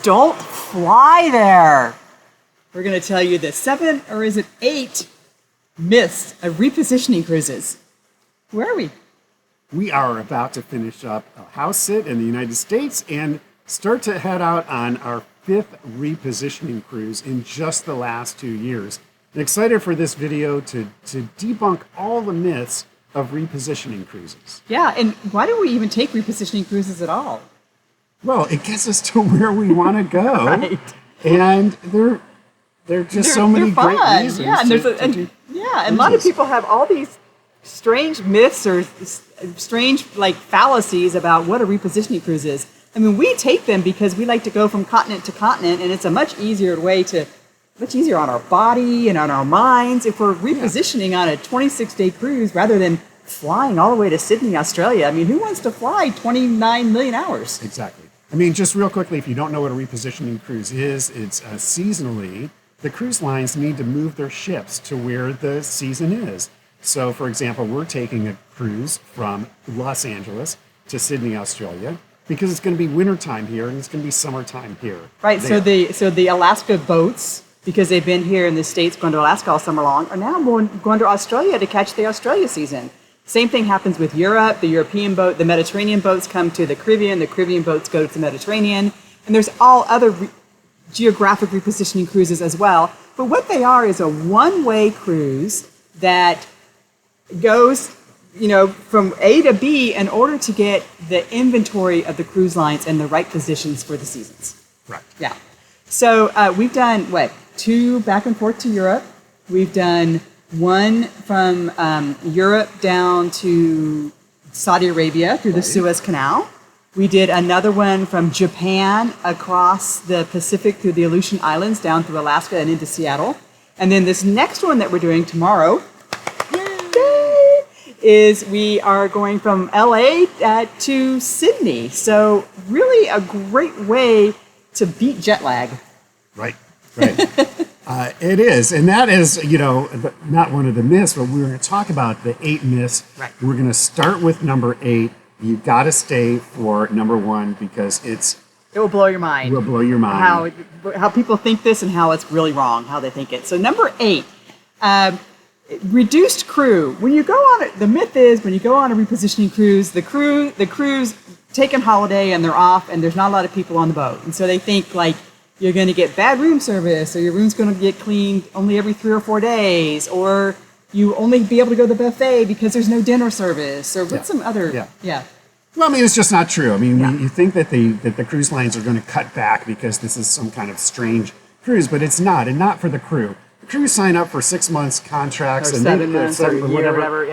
don't fly there. We're going to tell you the 7 or is it 8 myths of repositioning cruises. Where are we? We are about to finish up a house sit in the United States and start to head out on our 5th repositioning cruise in just the last 2 years. I'm excited for this video to debunk all the myths of repositioning cruises. Yeah, and why do we even take repositioning cruises at all? Well, it gets us to where we want to go. Right. And there are just so many great reasons. Yeah, and a lot of people have all these strange myths or strange fallacies about what a repositioning cruise is. I mean, we take them because we like to go from continent to continent, and it's a much easier on our body and on our minds if we're repositioning on a 26-day cruise rather than flying all the way to Sydney, Australia. I mean, who wants to fly 29 million hours? Exactly. I mean, just real quickly, if you don't know what a repositioning cruise is, it's seasonally, the cruise lines need to move their ships to where the season is. So, for example, we're taking a cruise from Los Angeles to Sydney, Australia, because it's going to be wintertime here and it's going to be summertime here. Right. So the Alaska boats, because they've been here in the States going to Alaska all summer long, are now going to Australia to catch the Australia season. Same thing happens with Europe. The European boat, the Mediterranean boats come to the Caribbean boats go to the Mediterranean, and there's all other geographic repositioning cruises as well. But what they are is a one-way cruise that goes, from A to B in order to get the inventory of the cruise lines in the right positions for the seasons. Right. Yeah. So we've done, 2 back and forth to Europe. We've done one from Europe down to Saudi Arabia through the Suez Canal. We did another one from Japan across the Pacific through the Aleutian Islands down through Alaska and into Seattle. And then this next one that we're doing tomorrow is we are going from LA to Sydney. So really a great way to beat jet lag. Right. It is. And that is, not one of the myths, but we're going to talk about the 8 myths. Right. We're going to start with number 8. You got to stay for number 1 because it will blow your mind. Will blow your mind. How people think this and how it's really wrong, how they think it. So number 8, reduced crew. When you go on it, the myth is when you go on a repositioning cruise, the crew's taking holiday and they're off and there's not a lot of people on the boat. And so they think you're going to get bad room service or your room's going to get cleaned only every 3 or 4 days, or you only be able to go to the buffet because there's no dinner service, or what's some other... Yeah. Well, I mean, it's just not true. I mean, you think that the cruise lines are going to cut back because this is some kind of strange cruise, but it's not, and not for the crew. The crew sign up for 6 months contracts or and 7 months or a year, whatever.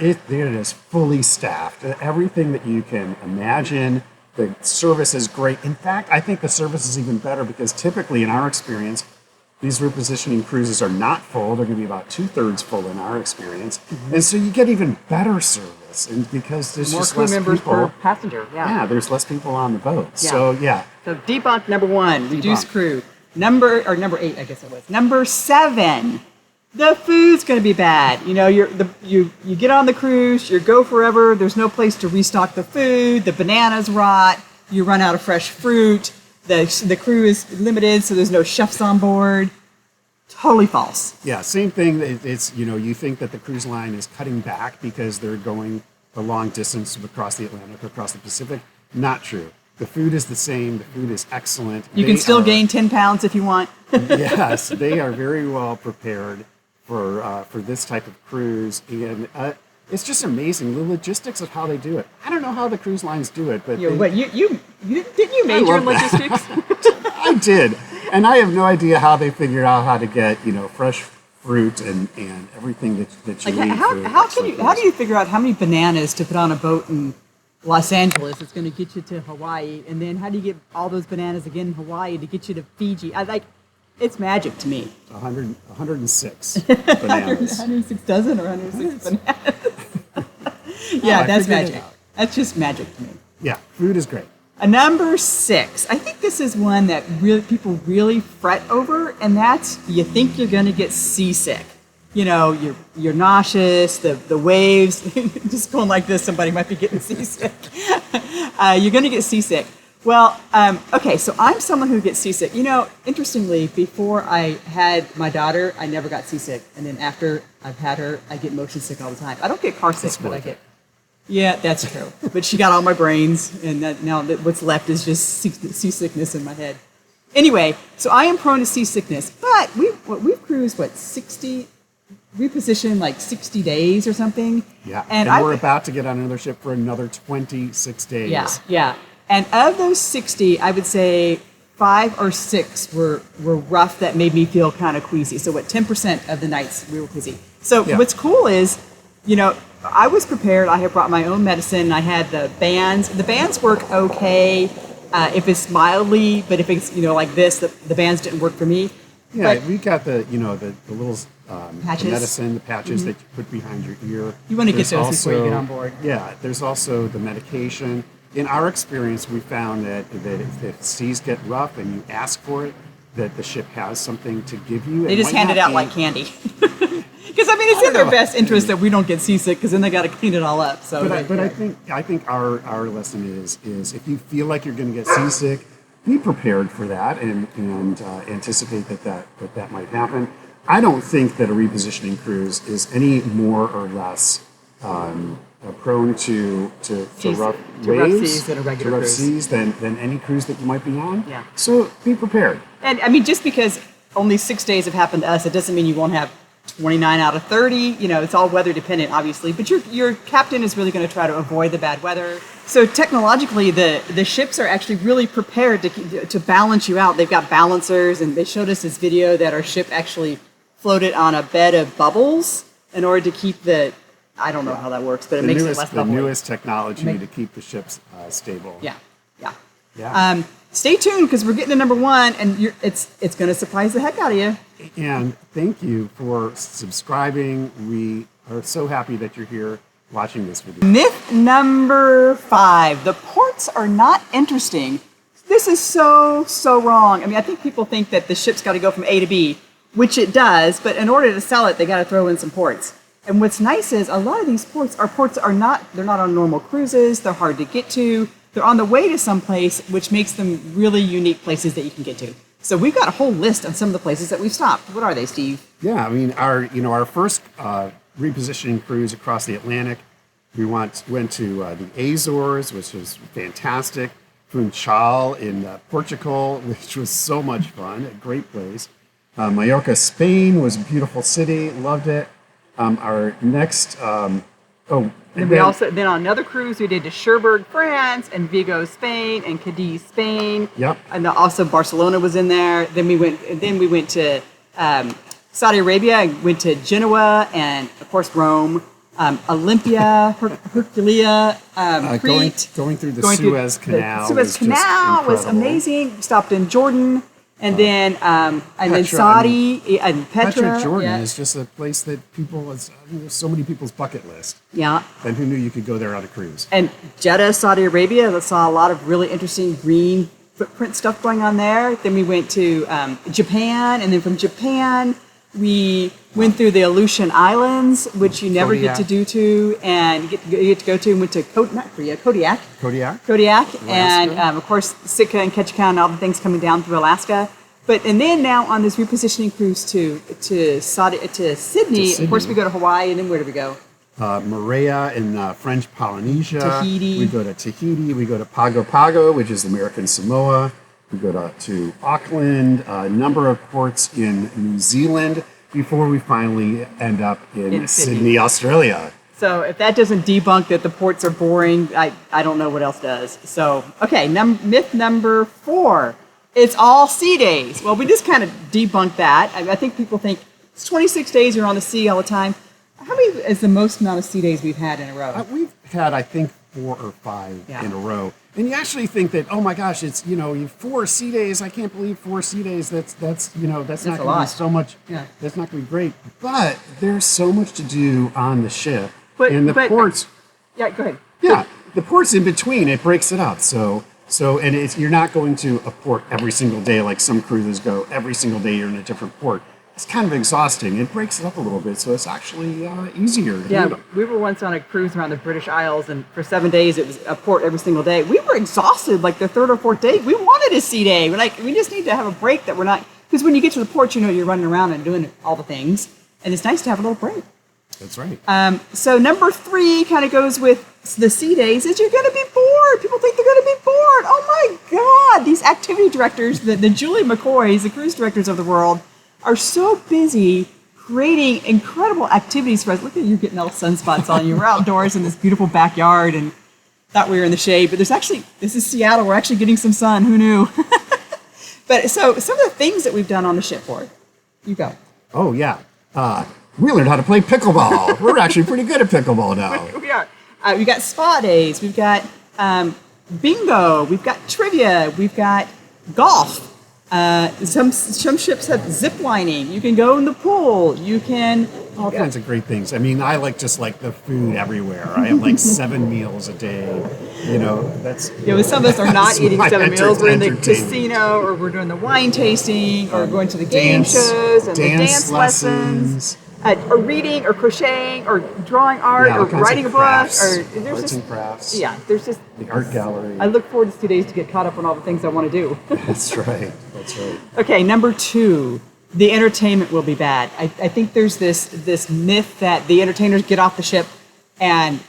It is fully staffed. Everything that you can imagine. The service is great. In fact, I think the service is even better because typically, in our experience, these repositioning cruises are not full. They're going to be about 2/3 full in our experience, and so you get even better service, and because there's more just crew less members people, per passenger. Yeah, there's less people on the boat. Yeah. So So debunk number 1, reduced crew. Number 8, I guess it was. Number 7, the food's going to be bad. You get on the cruise, you go forever. There's no place to restock the food. The bananas rot. You run out of fresh fruit. The crew is limited, so there's no chefs on board. Totally false. Yeah, same thing. It's you think that the cruise line is cutting back because they're going a long distance across the Atlantic, across the Pacific. Not true. The food is the same. The food is excellent. You can still gain 10 pounds if you want. Yes, they are very well prepared for this type of cruise, and it's just amazing the logistics of how they do it. I don't know how the cruise lines do it, but you didn't you major in logistics? I did, and I have no idea how they figured out how to get fresh fruit and everything that you need. How do you figure out how many bananas to put on a boat in Los Angeles? It's going to get you to Hawaii, and then how do you get all those bananas again in Hawaii to get you to Fiji? It's magic to me. 106 bananas. 106 dozen or 106 bananas. Yeah, that's magic. That's just magic to me. Yeah, food is great. Number 6. I think this is one that people really fret over, and that's you think you're going to get seasick. You're nauseous, the waves, just going like this, somebody might be getting seasick. You're going to get seasick. Well, okay, so I'm someone who gets seasick. Interestingly, before I had my daughter, I never got seasick. And then after I've had her, I get motion sick all the time. I don't get car sick, but I get... Yeah, that's true. But she got all my brains, and now what's left is just seasickness in my head. Anyway, so I am prone to seasickness, but we've cruised, 60... reposition like 60 days or something. Yeah, and we're about to get on another ship for another 26 days. Yeah. And of those 60, I would say 5 or 6 were rough that made me feel kind of queasy. So 10% of the nights we were queasy. So what's cool is, I was prepared. I had brought my own medicine. I had the bands. The bands work okay if it's mildly, but if it's, like this, the bands didn't work for me. Yeah, we got the little patches. The medicine, the patches that you put behind your ear. You want to get those before you get on board. Yeah, there's also the medication. In our experience, we found that if seas get rough and you ask for it, that the ship has something to give you. They just hand it out like candy. Because it's in their best interest that we don't get seasick, because then they got to clean it all up. So, but I think our lesson is if you feel like you're going to get seasick, be prepared for that and anticipate that might happen. I don't think that a repositioning cruise is any more or less prone to rough waves, seas than a regular rough cruise. seas than any cruise that you might be on. Yeah. So be prepared. And just because only 6 days have happened to us, it doesn't mean you won't have 29 out of 30. It's all weather dependent, obviously. But your captain is really going to try to avoid the bad weather. So technologically, the ships are actually really prepared to balance you out. They've got balancers, and they showed us this video that our ship actually floated on a bed of bubbles in order to keep I don't know how that works, but it makes it less bubbly. The newest technology to keep the ships stable. Yeah. Stay tuned, because we're getting to number 1, and it's going to surprise the heck out of you. And thank you for subscribing. We are so happy that you're here watching this video. Myth number 5: the ports are not interesting. This is so wrong. I think people think that the ship's got to go from A to B, which it does, but in order to sell it, they got to throw in some ports. And what's nice is a lot of these ports are not on normal cruises. They're hard to get to. They're on the way to someplace, which makes them really unique places that you can get to. So we've got a whole list on some of the places that we've stopped. What are they, Steve? Yeah, our first repositioning cruise across the Atlantic, we went to the Azores, which was fantastic. Funchal in Portugal, which was so much fun, a great place. Mallorca, Spain was a beautiful city, loved it. Our next, then on another cruise we did to Cherbourg, France, and Vigo, Spain, and Cadiz, Spain. Yep. And also Barcelona was in there. Then we went to Saudi Arabia. I went to Genoa and of course Rome, Olympia, Herculea, Crete. Going through the Suez Canal. The Suez Canal was amazing. Stopped in Jordan. And then Saudi and Petra. Jordan is just a place that so many people's bucket list. Yeah. And who knew you could go there on a cruise? And Jeddah, Saudi Arabia, I saw a lot of really interesting green footprint stuff going on there. Then we went to Japan, and then from Japan we went through the Aleutian Islands, which you never get to get to go to, and went to Kodiak. And of course Sitka and Ketchikan and all the things coming down through Alaska. And then now on this repositioning cruise to Sydney, of course we go to Hawaii, and then where do we go? Moorea in French Polynesia. Tahiti. We go to Tahiti. We go to Pago Pago, which is American Samoa. We go to Auckland, a number of ports in New Zealand before we finally end up in Sydney, Australia. So if that doesn't debunk that the ports are boring, I don't know what else does. So, okay, myth number 4. It's all sea days. Well, we just kind of debunked that. I think people think it's 26 days you're on the sea all the time. How many is the most amount of sea days we've had in a row? We've had, I think, 4 or 5 in a row. And you actually think that, oh my gosh, it's, 4 sea days. I can't believe 4 sea days. That's not going to be so much. Yeah. That's not going to be great. But there's so much to do on the ship. And the ports. Yeah, go ahead. Yeah, the ports in between, it breaks it up. You're not going to a port every single day like some cruises go. Every single day you're in a different port. it's kind of exhausting. It breaks it up a little bit, so it's actually easier to Yeah, handle. we were once on a cruise around the British Isles, and for 7 days it was a port every single day. We were exhausted like the third or fourth day. We wanted a sea day. We're like, we just need to have a break that we're not, because when you get to the port, you're running around and doing all the things, and it's nice to have a little break. That's right. So number 3 kind of goes with the sea days, is you're going to be bored. People think they're going to be bored. Oh my God, these activity directors, the Julie McCoys, the cruise directors of the world, are so busy creating incredible activities for us. Look at you getting all sunspots on you. We're outdoors in this beautiful backyard and thought we were in the shade, but this is Seattle. We're actually getting some sun. Who knew? But so some of the things that we've done on the shipboard, you go. Oh, yeah. We learned how to play pickleball. We're actually pretty good at pickleball now. We are. We've got spa days. We've got bingo. We've got trivia. We've got golf. Some ships have zip lining. You can go in the pool. You can All kinds of great things. I mean, I just like the food everywhere. I have like 7 meals a day. That's some of us are not that's eating my 7 meals. We're in the entertainment. casino, or we're doing the wine tasting, or going to the game shows and the dance lessons. Or reading, or crocheting, or drawing art, Yeah, all or kinds of writing a book, crafts, or there's arts just and crafts. yeah, there's just The art gallery. I look forward to 2 days to get caught up on all the things I want to do. That's right. That's right. Okay, number 2, the entertainment will be bad. I think there's this myth that the entertainers get off the ship and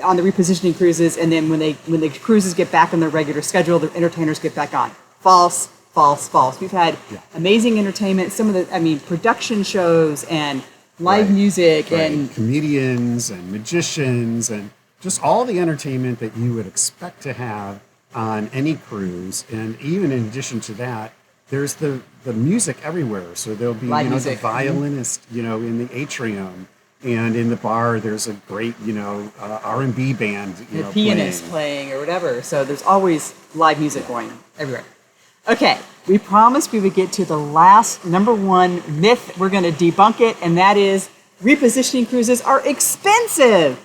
on the repositioning cruises, and then when the cruises get back on their regular schedule, the entertainers get back on. False, false, false. We've had amazing entertainment. Some of the production shows and live music and comedians and magicians and just all the entertainment that you would expect to have on any cruise. And even in addition to that, there's the music everywhere. So there'll be live the music. violinist in the atrium, and in the bar there's a great R&B band the pianist playing or whatever. So there's always live music going everywhere. Okay, we promised we would get to the last number 1 myth. We're going to debunk it, and that is repositioning cruises are expensive.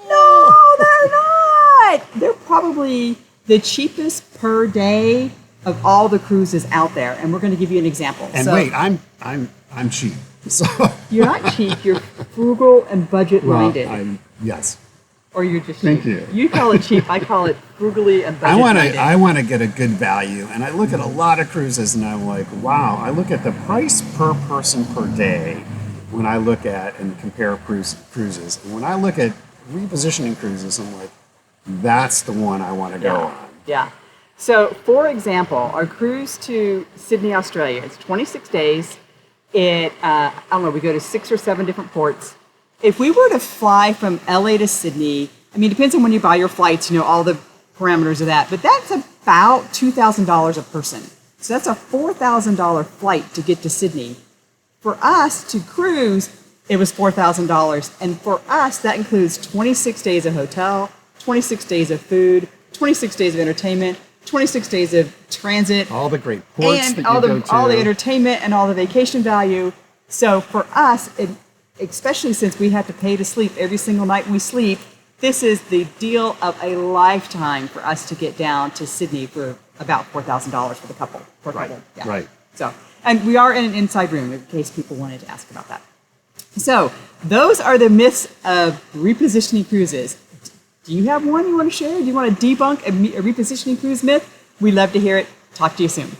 No, they're not. They're probably the cheapest per day of all the cruises out there, and we're going to give you an example. And so, wait, I'm cheap. So you're not cheap. You're frugal and budget-minded. Yes. Or you're just Thank cheap. you. You call it cheap. I call it frugally and budget-minded. I want to get a good value, and I look at a lot of cruises, and I'm like, wow. I look at the price per person per day when I look at and compare cruises, and when I look at repositioning cruises, I'm like, that's the one I want to go on. Yeah. So, for example, our cruise to Sydney, Australia, it's 26 days. We go to 6 or 7 different ports. If we were to fly from LA to Sydney, it depends on when you buy your flights, all the parameters of that, but that's about $2,000 a person. So that's a $4,000 flight to get to Sydney. For us to cruise, it was $4,000. And for us, that includes 26 days of hotel, 26 days of food, 26 days of entertainment, 26 days of transit. All the great ports and that all you go to. all the entertainment and all the vacation value. So for us, especially since we have to pay to sleep every single night we sleep, this is the deal of a lifetime for us to get down to Sydney for about $4,000 for the couple. Yeah. Right. So, and we are in an inside room in case people wanted to ask about that. So those are the myths of repositioning cruises. Do you have one you want to share? Do you want to debunk a repositioning cruise myth? We'd love to hear it. Talk to you soon.